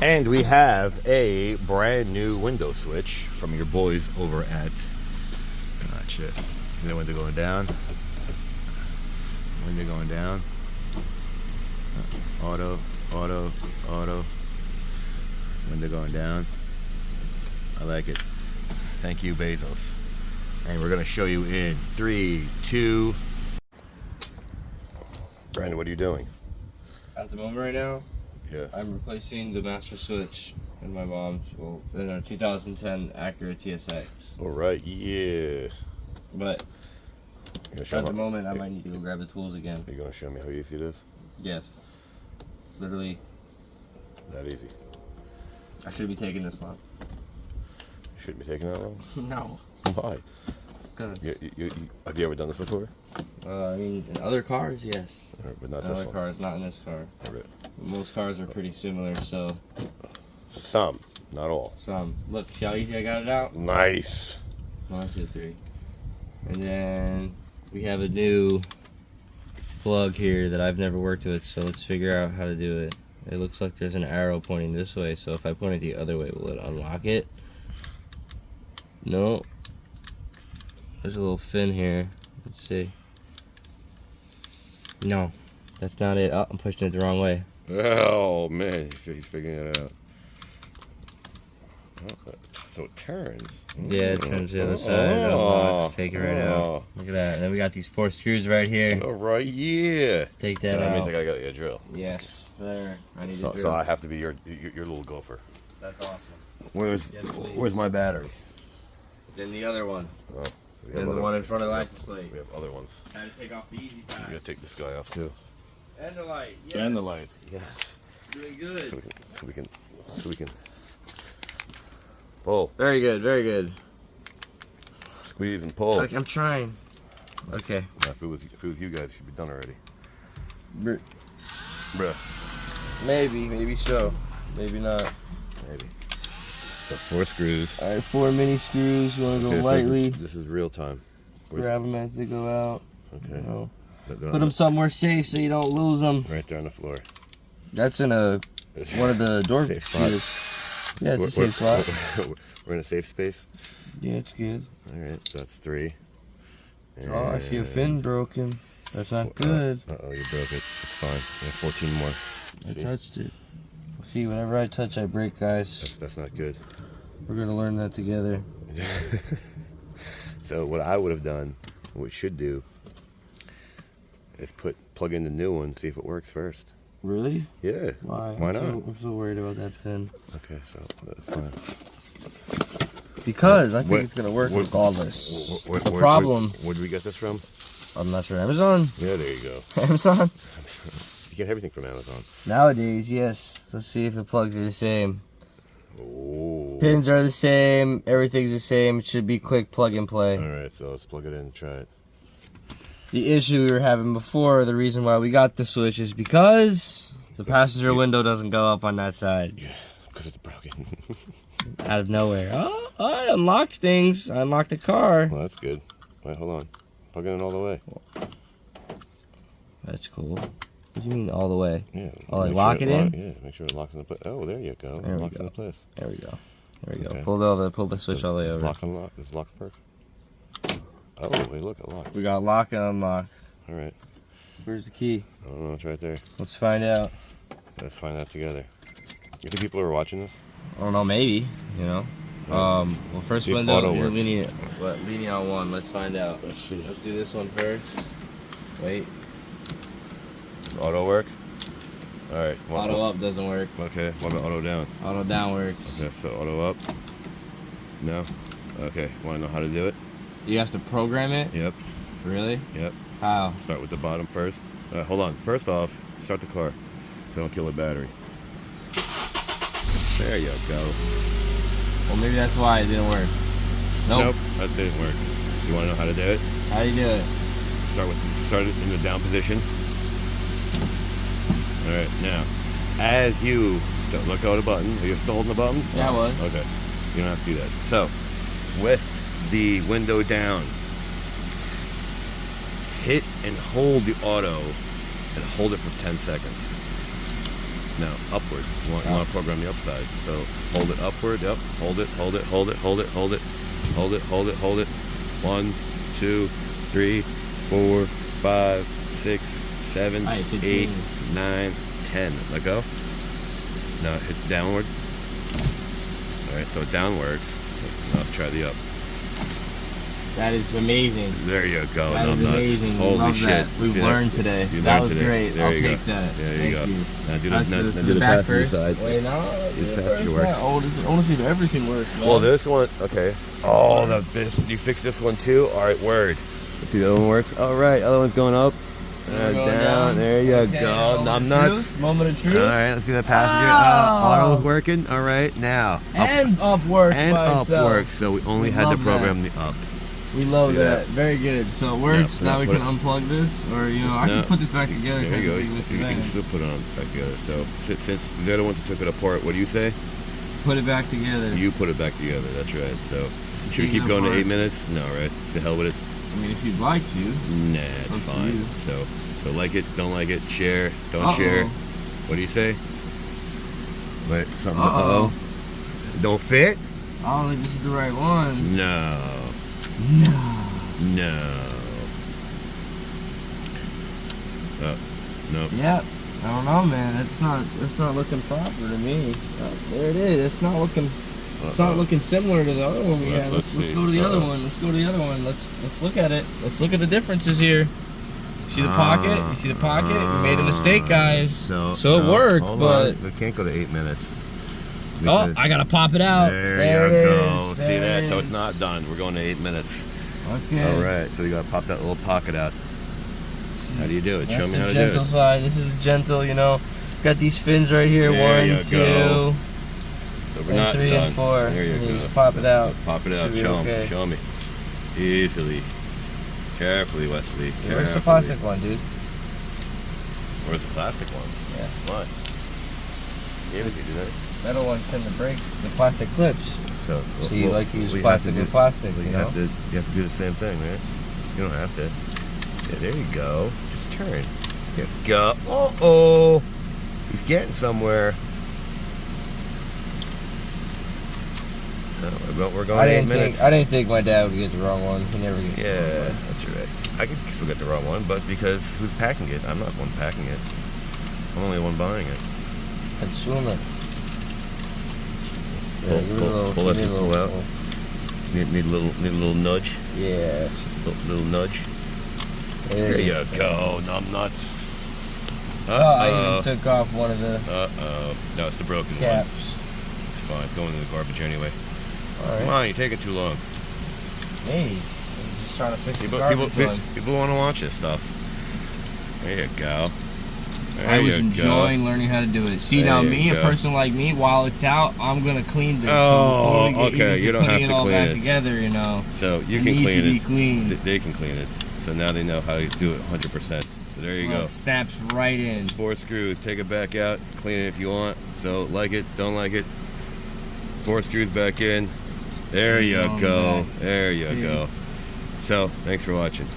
And we have a brand new window switch from your boys over at Is the window going down? Window going down. Auto. Window going down. I like it. Thank you, Bezos. And we're gonna show you in 3, 2. Brandon, what are you doing? At the moment right now, Yeah. I'm replacing the master switch in my mom's, in a 2010 Acura TSX. All right, yeah. But At the moment, I might need to go grab the tools again. Are you gonna show me how easy it is? Yes. Literally. That easy. I should be taking this long. You shouldn't be taking that long. No. Why? Because. Have you ever done this before? I mean, in other cars, yes. But not In this other one. cars, not in this car. All right. Most cars are pretty similar, so. Some, not all. Some. Look, see how easy I got it out? Nice. 1, 2, 3. And then we have a new plug here that I've never worked with, so let's figure out how to do it. It looks like there's an arrow pointing this way, so if I point it the other way, will it unlock it? No. There's a little fin here. Let's see. No, that's not it. Oh, I'm pushing it the wrong way. Oh man, he's figuring it out. Oh, so it turns. Yeah, it turns the other side. It unlocks. Take it right out. Look at that. And then we got these 4 screws right here. All right, yeah. Take that so that out. means I gotta get you a drill. Yes, there. I need a So drill. I have to be your little gopher. That's awesome. Where's my battery? Then the other one. Oh, so we have And the other- one in front of the license plate. We have other ones. Had to take off the easy We pack. gotta take this guy off too. And the light. Yes. And the lights. Yes. Really good. So we can. Pull, Very good, very good. squeeze, and pull. I'm trying. Okay. Now, if it was you guys, it should be done already. Bruh. Maybe so. Maybe not. Maybe. So 4 screws. Alright, 4 mini screws. You want to go Okay, so lightly. this is real time. Grab them as they go out. Okay. You know. Put Put them somewhere safe so you don't lose them. right there on the floor. That's in one of the door Safe spot. screws. Yeah, it's a safe spot. We're in a safe space. Yeah, it's good. All right, so that's 3. Oh, I see a fin broken. That's not good. Uh-oh, you broke it. It's fine. We have 14 more. I See? touched it. See, whenever I touch, I break, guys. That's not good. We're gonna learn that together. So what I would have done, what we should do, is plug in the new one, see if it works first. Really? Yeah. Why? Why not? I'm so worried about that fin. Okay, so that's fine. Because I think What- it's gonna work what- regardless. Where problem- Where did we get this from? I'm not sure. Amazon? Yeah, there you go. Amazon? You get everything from Amazon. Nowadays, yes. Let's see if the plugs are the same. Oh. Pins are the same. Everything's the same. It should be quick plug and play. All right, so let's plug it in and try it. The issue we were having before, the reason why we got the switch is because the passenger window doesn't go up on that side. Yeah, because it's broken. Out of nowhere. Oh, I unlocked things. I unlocked the car. Well, that's good. Wait, hold on. Plug it in all the way. That's cool. What do you mean all the way? Yeah. Oh, like make lock sure it in? Yeah, make sure it locks in place. Oh, there you go. There It we locks go. in place. There we go. There we go. Okay. Pull the switch all the way Is over. lock unlock? Is lock perk? Oh, wait, look, it locked. We got lock and unlock. All right. Where's the key? I don't know. It's right there. Let's find out. Let's find out together. You think people are watching this? I don't know, maybe, you know. Well, first See if window, auto you're works. leaning on one. Let's find out. Let's see. Let's do this one first. Wait. Does auto work? All right. Auto up doesn't work. Okay. What about auto down? Auto down works. Okay, so auto up. No. Okay. Want to know how to do it? You have to program it? Yep. Really? Yep. How? Start with the bottom first. Hold on. First off, start the car. Don't kill the battery. There you go. Well, maybe that's why it didn't work. Nope. That didn't work. You want to know how to do it? How do you do it? Start it in the down position. All right. Now, as you don't let go of the button. Are you still holding the button? Yeah, I was. Okay. You don't have to do that. So, with the window down, hit and hold the auto and hold it for 10 seconds. Now upward. You want to program the upside. So hold it upward. Yep. Hold it. Hold it. Hold it. Hold it. Hold it. Hold it. Hold it. Hold it. 1, 2, 3, 4, 5, 6, 7, 8, 9, 10. Let go. Now hit downward. All right. So down works. Now let's try the up. That is amazing. There you go. That is amazing. Holy shit. That. We've learned today. That was great. There I'll you take go. that. There you go. Thank you. Now do Do the back passenger first. side. Wait, no. Do the passenger works. I want to see if everything works, man. Well, this one, okay. Oh, you fixed this one too? All right, word. Let's see, the other one works. All right, other one's going up. Down. There you go. I'm nuts. Moment of truth. All right, let's see the passenger. Auto's working. All right, now. And up works. And by up itself. works. So we only had to program the up. We love See that. Very good. So it works. Yeah, now we can unplug this, or I can put this back together. There you go. You can still put it on back together. So since they're the ones that took it apart, what do you say? Put it back together. You put it back together. That's right. So should we keep going to 8 minutes? No, right? The hell with it. I mean, if you'd like to. Nah, it's fine. So like it, don't like it, share, don't share. What do you say? Wait, something. Uh-oh. Don't fit? I don't think this is the right one. No. Nope. Yep. I don't know, man. It's not looking proper to me. There it is. It's not looking. It's not looking similar to the other one we had. Let's go to the other one. Let's go to the other one. Let's look at it. Let's look at the differences here. You see the pocket? You see the pocket? We made a mistake, guys. So it worked, but we can't go to 8 minutes. Oh, I gotta pop it out. There you go. See that? So it's not done. We're going to 8 minutes. Okay. All right. So you gotta pop that little pocket out. How do you do it? Show me how to do it. Gentle side. This is gentle. Got these fins right here. There 1, 2. So we're not 3 done. and 4. There you go. Just pop it out. So pop it out. Show me. Easily. Carefully, Wesley. Where's the plastic one, dude? Where's the plastic one? Yeah. What? Gave it to you, didn't I? Metal ones tend to break the plastic clips. So you like to use plastic with plastic, you have to do the same thing, right? You don't have to. Yeah, there you go. Just turn. There you go. Uh-oh. He's getting somewhere. We're going 8 minutes. I didn't think my dad would get the wrong one. He never gets the wrong one. Yeah, that's right. I could still get the wrong one, but because who's packing it? I'm not the one packing it. I'm only the one buying it. Consumer. Pull out. Need a little nudge. Yeah. Little nudge. There you go. Numb nuts. I even took off one of the No, it's the broken caps. one. It's fine. It's going in the garbage anyway. All right. Come on, you're taking too long. Hey, I'm just trying to fix the garbage one. People want to watch this stuff. There you go. I was enjoying learning how to do it. See, now me, a person like me, while it's out, I'm gonna clean this. Oh, so before we get you don't have to it all clean back it together, So you can clean it. They can clean it. So now they know how to do it 100%. So there you go. It snaps right in. 4 screws. Take it back out. Clean it if you want. So like it, don't like it. 4 screws back in. There you go. There you go. So thanks for watching.